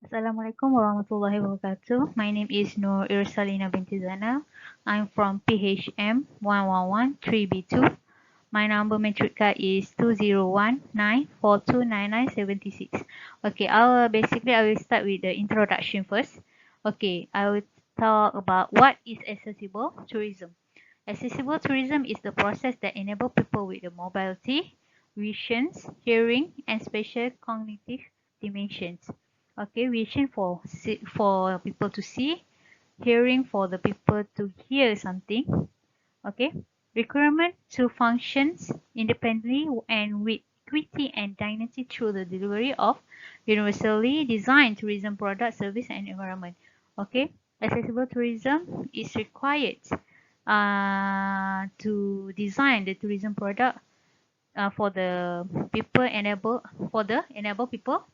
Assalamualaikum warahmatullahi wabarakatuh. My name is Irsalina Binti Zainal. I'm from PHM 1113B2. My number matric card is 2019429976. Okay, I will start with the introduction first. Okay, I will talk about what is accessible tourism. Accessible tourism is the process that enables people with the mobility, visions, hearing, and special cognitive dimensions. Okay, vision for people to see, hearing for the people to hear something. Okay, requirement to functions independently and with equity and dignity through the delivery of universally designed tourism product, service, and environment. Okay, accessible tourism is required to design the tourism product for the people enable people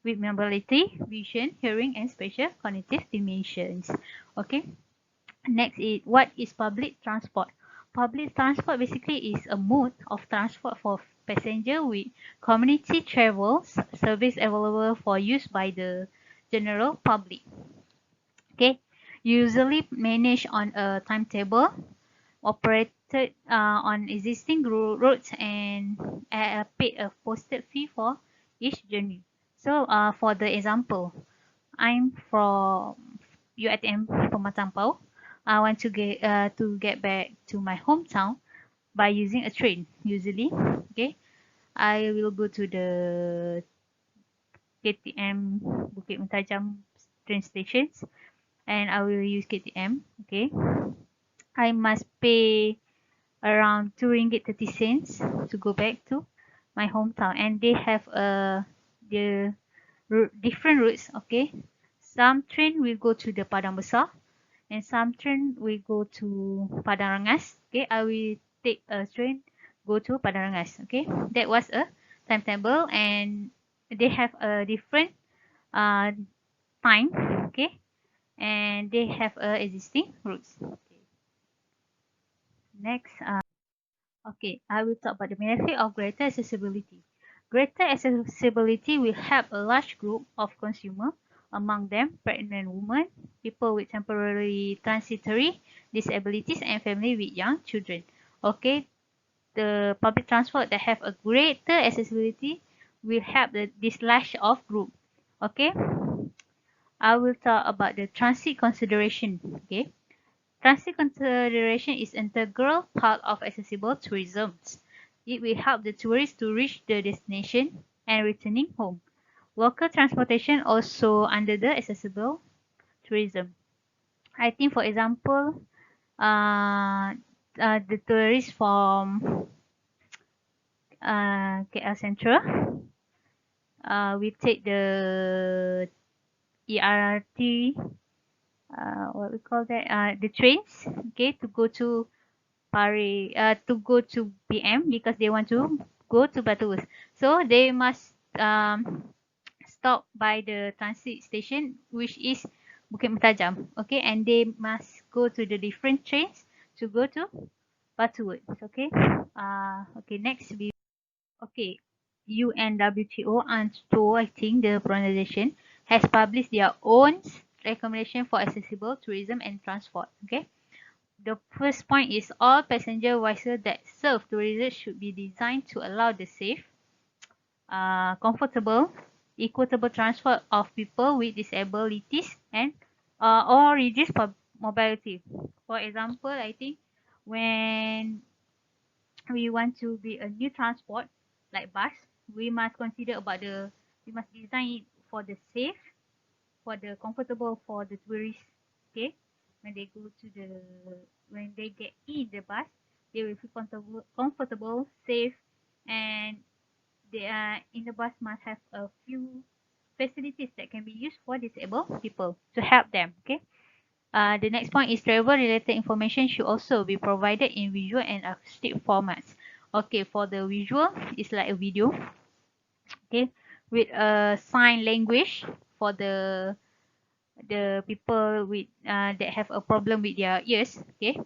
with mobility, vision, hearing, and special cognitive dimensions. Okay. Next is what is public transport? Public transport basically is a mode of transport for passenger with community travel service available for use by the general public. Okay. Usually managed on a timetable, operated on existing routes and paid a posted fee for each journey. So for the example, I'm from UiTM Pematang Pau. I want to get back to my hometown by using a train. Usually, okay, I will go to the KTM Bukit Mentajam train stations and I will use KTM. Okay, I must pay around 2 ringgit 30 cents to go back to my hometown, and they have the different routes. Okay, some train will go to the Padang Besar and some train will go to Padang Rangas. Okay, I will take a train go to Padang Rangas. Okay, that was a timetable and they have a different uh, time. Okay, and they have existing routes. Okay. Next, okay, I will talk about the benefit of greater accessibility. Greater accessibility will help a large group of consumers, among them pregnant women, people with temporary transitory disabilities, and families with young children. Okay, the public transport that have a greater accessibility will help this large of group. Okay, I will talk about the transit consideration. Okay, transit consideration is integral part of accessible tourism. It will help the tourist to reach the destination and returning home. Local transportation also under the accessible tourism. I think, for example, the tourists from KL Central, we take the ERT, what we call that, the trains, okay, to go to to go to PM because they want to go to Batu. So they must stop by the transit station, which is Bukit Mentajam. Okay, and they must go to the different trains to go to Batu. Okay. Okay. Next, okay. UNWTO and STO, I think the pronunciation, has published their own recommendation for accessible tourism and transport. Okay. The first point is all passenger vessels that serve tourism should be designed to allow the safe, comfortable, equitable transport of people with disabilities and or reduce mobility. For example, I think when we want to be a new transport like bus, we must consider about we must design it for the safe, for the comfortable for the tourists. Okay, when they go to when they get in the bus, they will feel comfortable, safe, and they are in the bus must have a few facilities that can be used for disabled people to help them. Okay. The next point is travel related information should also be provided in visual and acoustic formats. Okay, for the visual, it's like a video. Okay, with a sign language for the people with that have a problem with their ears. Okay,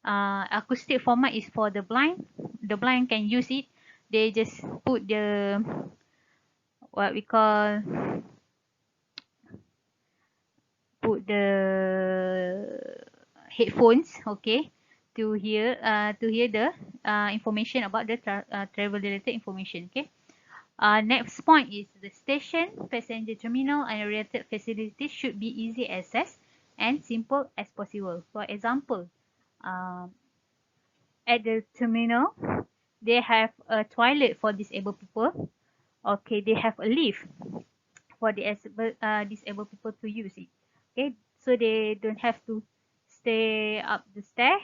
acoustic format is for the blind. The blind can use it. They just put the what we call put the headphones, okay, to hear the information about the travel related information. Okay. Next point is the station, passenger terminal, and related facilities should be easy access and simple as possible. For example, um, at the terminal, they have a toilet for disabled people. Okay, they have a lift for the disabled people to use it. Okay, so they don't have to stay up the stair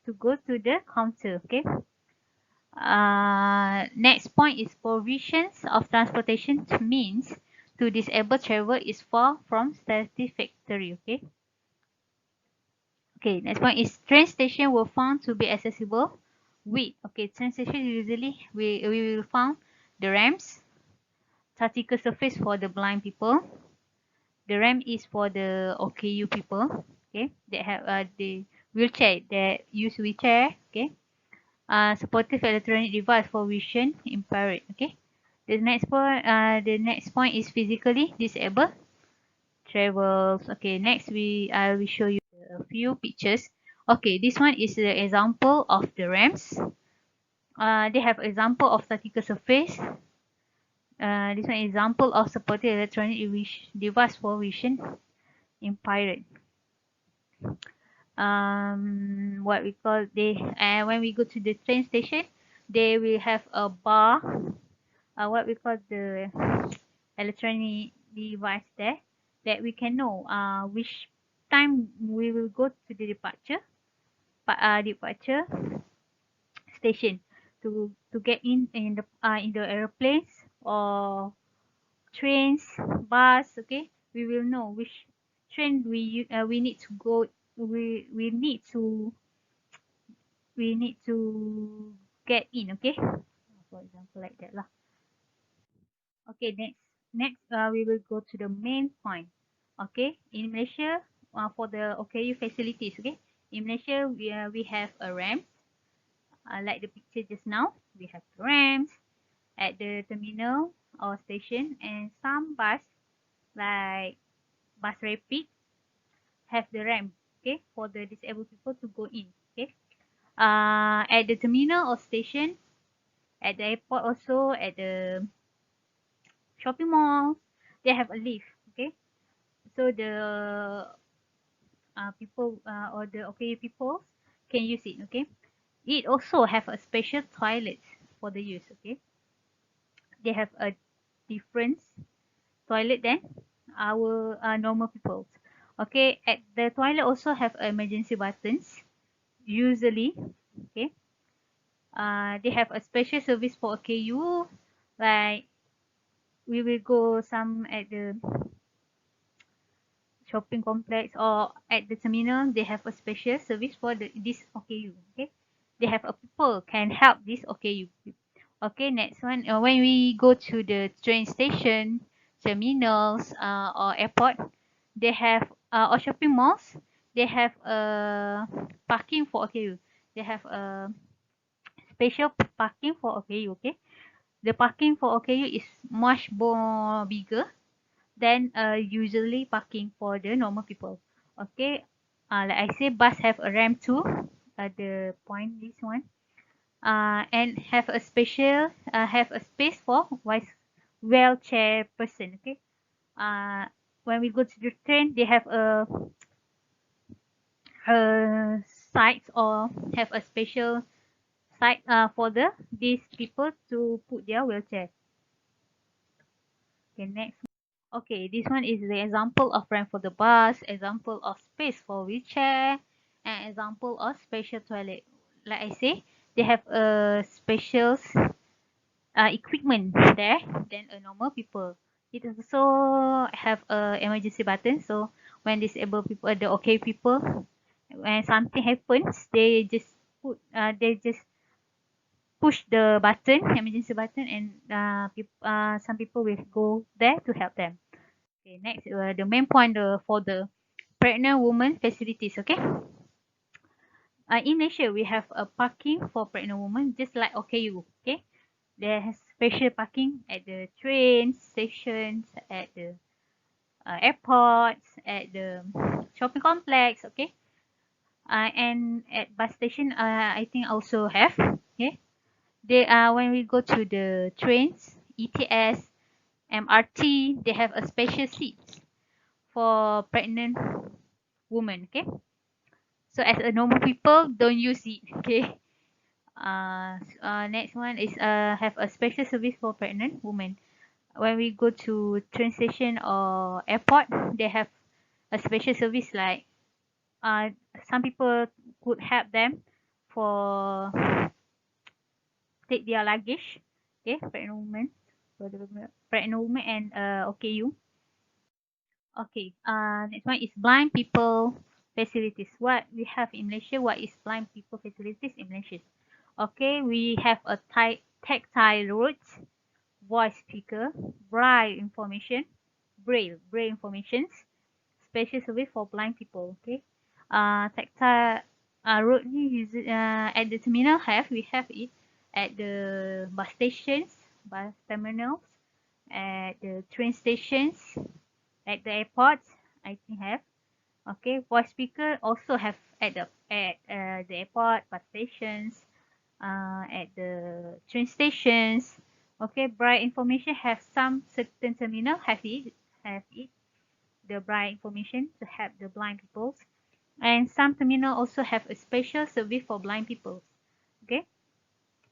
to go to the counter. Okay. Next point is provisions of transportation means to disabled travel is far from satisfactory. Okay. Okay. Next point is train station were found to be accessible with, okay, train station usually we will found the ramps, tactical surface for the blind people. The ramp is for the OKU people. Okay. They have the wheelchair that use wheelchair. Okay. Supportive electronic device for vision impaired. Okay. The next point is physically disabled travels. Okay, next I will show you a few pictures. Okay, this one is the example of the ramps. They have example of statical surface. This one example of supported electronic device for vision impaired. What we call they and when we go to the train station, they will have a bar. What we call the electronic device there that we can know which time we will go to the departure station to get in the aeroplanes or trains, bus. Okay, we will know which train we need to go. We need to get in. Okay, for example like that lah. Okay, next we will go to the main point. Okay, in Malaysia, for the OKU facilities. Okay, in Malaysia we have a ramp, like the picture just now. We have ramps at the terminal or station, and some bus like bus rapid have the ramp. Okay, for the disabled people to go in. Okay, at the terminal or station, at the airport also, at the shopping mall, they have a lift. Okay, so the people or the okay people can use it. Okay, it also have a special toilet for the use. Okay, they have a different toilet than our normal people. Okay, at the toilet also have emergency buttons usually. Okay, they have a special service for OKU, like we will go some at the shopping complex or at the terminal. They have a special service for this OKU. Okay, they have a people can help this OKU. Okay, next one. When we go to the train station, terminals, or airport, they have or shopping malls. They have parking for OKU. They have a special parking for OKU. Okay, the parking for OKU is much more bigger than usually parking for the normal people. Okay, like I say, bus have a ramp too. The point this one. And have a special have a space for wheelchair person. Okay. When we go to the train, they have a site or have a special site for these people to put their wheelchair. Okay, next. Okay, this one is the example of ramp for the bus, example of space for wheelchair, and example of special toilet. Like I say, they have a special equipment there than a normal people. It also have a emergency button, so when disabled people, the okay people, when something happens, they just push the button, emergency button, and some people will go there to help them. Okay, next, the main point for the pregnant woman facilities. Okay, in Malaysia we have a parking for pregnant women just like OKU. Okay, there's special parking at the train stations, at the airports, at the shopping complex, okay, and at bus station, I think also have, okay. They when we go to the trains, ETS, MRT, they have a special seats for pregnant women, okay. So as a normal people, don't use it, okay. Next one is have a special service for pregnant women. When we go to train station or airport, they have a special service like uh some people could help them for take their luggage, okay, pregnant women, for the pregnant woman and OKU. Okay, next one is blind people facilities. What we have in Malaysia, what is blind people facilities in Malaysia? Okay, we have a tactile roads, voice speaker, braille informations, special service for blind people. Okay, tactile road ni at the terminal we have it at the bus stations, bus terminals, at the train stations, at the airports. I think have. Okay, voice speaker also have at the airport, bus stations, at the train stations. Okay, bright information have some certain terminal have it the bright information to help the blind people, and some terminal also have a special service for blind people. Okay,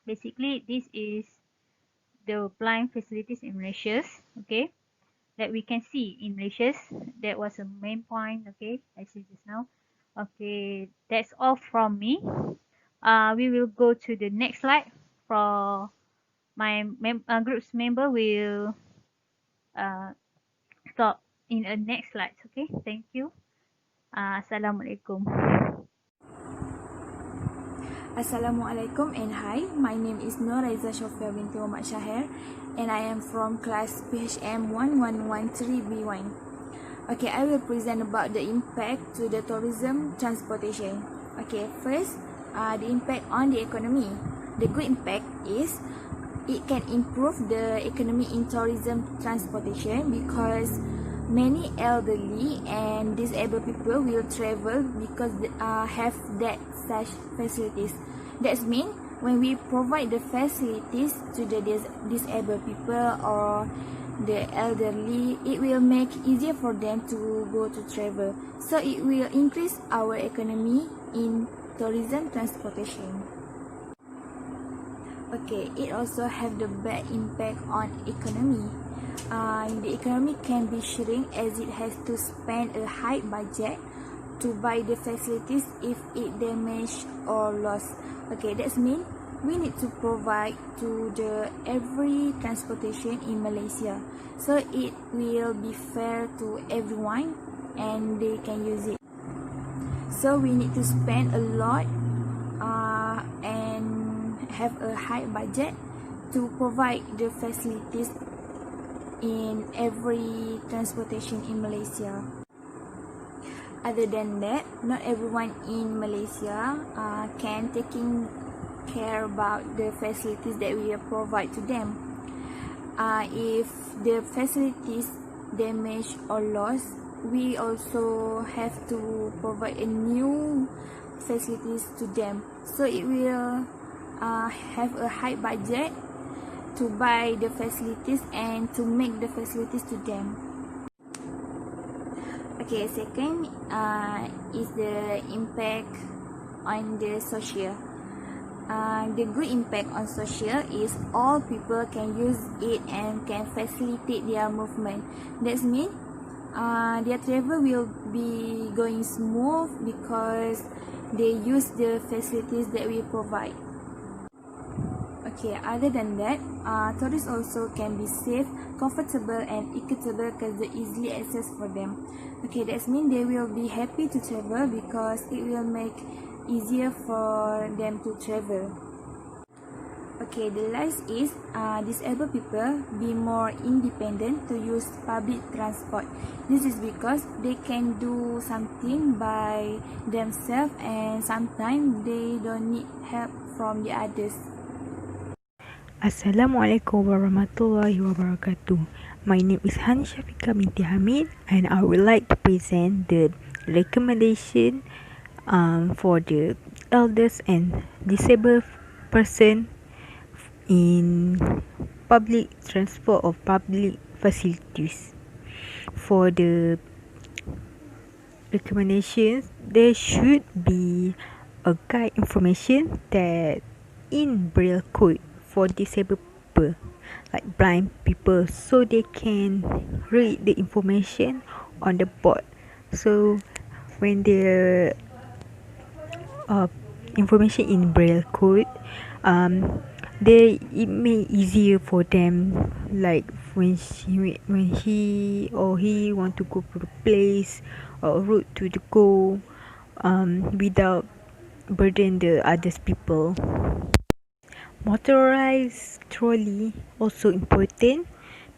basically this is the blind facilities in Malaysia. Okay, that we can see in Malaysia. That was a main point. Okay, I see just now. Okay, that's all from me. We will go to the next slide. For my group's member will uh, stop in a next slide. Okay, thank you. Assalamualaikum. Assalamualaikum and hi, my name is Nuraiza Shofea Binti Shahir and I am from class PHM 1113B1. Okay, I will present about the impact to the tourism transportation. Okay, first, the impact on the economy. The good impact is it can improve the economy in tourism transportation because many elderly and disabled people will travel because they have that such facilities. That means when we provide the facilities to the disabled people or the elderly, it will make easier for them to go to travel. So it will increase our economy in tourism transportation. Okay, it also have the bad impact on economy. The economy can be shrink as it has to spend a high budget to buy the facilities if it damaged or lost. Okay, that means we need to provide to the every transportation in Malaysia, so it will be fair to everyone and they can use it. So we need to spend a lot and have a high budget to provide the facilities in every transportation in Malaysia. Other than that, not everyone in Malaysia can taking care about the facilities that we provide to them. If the facilities damaged or lost, we also have to provide a new facilities to them. So it will have a high budget to buy the facilities and to make the facilities to them. Okay, second is the impact on the social. The good impact on social is all people can use it and can facilitate their movement. That means their travel will be going smooth because they use the facilities that we provide. Okay, other than that, tourists also can be safe, comfortable and equitable because they easily access for them. Okay, that means they will be happy to travel because it will make easier for them to travel. Okay, the last is disabled people be more independent to use public transport. This is because they can do something by themselves and sometimes they don't need help from the others. Assalamualaikum warahmatullahi wabarakatuh. My name is Shafiqah Binti Hamid, and I would like to present the recommendation for the elders and disabled person in public transport or public facilities. For the recommendations, there should be a guide information that in braille code for disabled people, like blind people, so they can read the information on the board. So when the uh, information in braille code, they it may easier for them, like when he or he want to go to the place or route to the go, without burden the others people. Motorized trolley also important,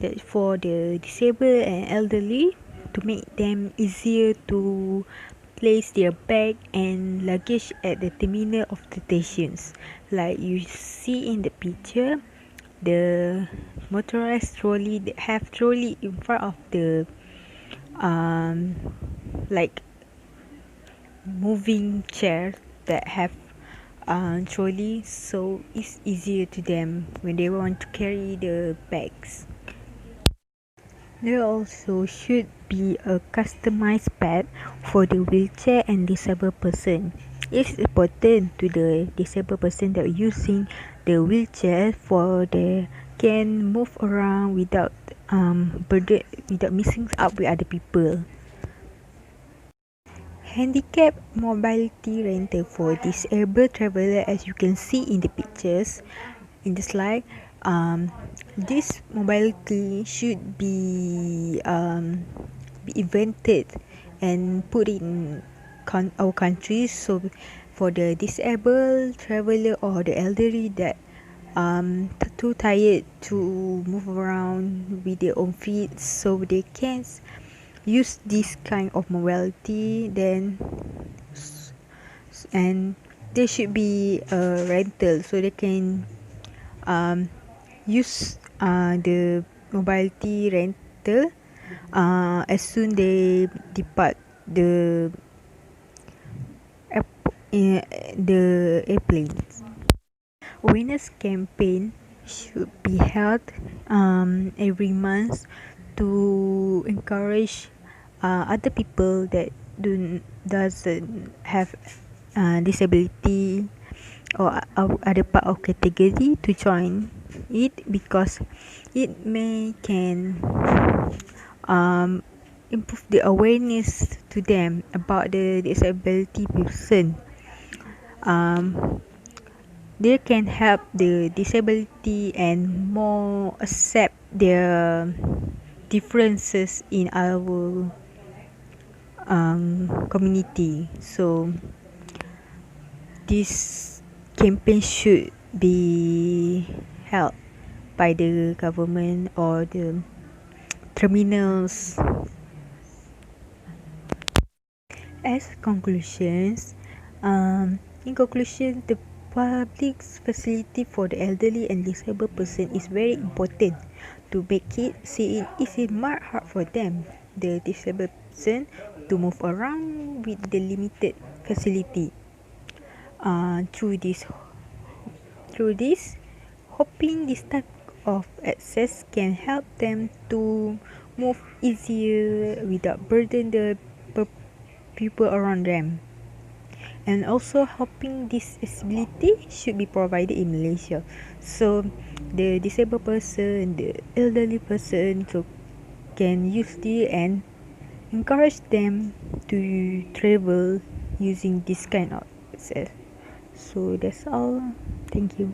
that for the disabled and elderly, to make them easier to place their bag and luggage at the terminal of the stations. Like you see in the picture, the motorized trolley, they have trolley in front of the um like moving chair that have trolley, so it's easier to them when they want to carry the bags. There also should be a customized pad for the wheelchair and disabled person. It's important to the disabled person that using the wheelchair for the can move around without burden, without missing out with other people. Handicap mobility rental for disabled traveller, as you can see in the pictures in the slide. This mobility should be invented and put in our country, so for the disabled traveller or the elderly that too tired to move around with their own feet, so they can use this kind of mobility, then and there should be a rental so they can use the mobility rental as soon they depart the the airplanes. Awareness campaign should be held every month to encourage other people that doesn't have disability or other part of category to join it, because it may can improve the awareness to them about the disability person. They can help the disability and more accept their differences in our community. So this campaign should be held by the government or the terminals. As conclusions, in conclusion, the public facility for the elderly and disabled person is very important to make it see it is it much hard for them, the disabled person, to move around with the limited facility. Through this, hoping this type of access can help them to move easier without burden the people around them. And also helping this accessibility should be provided in Malaysia, so the disabled person, the elderly person, so can use it and encourage them to travel using this kind of access. So that's all. Thank you.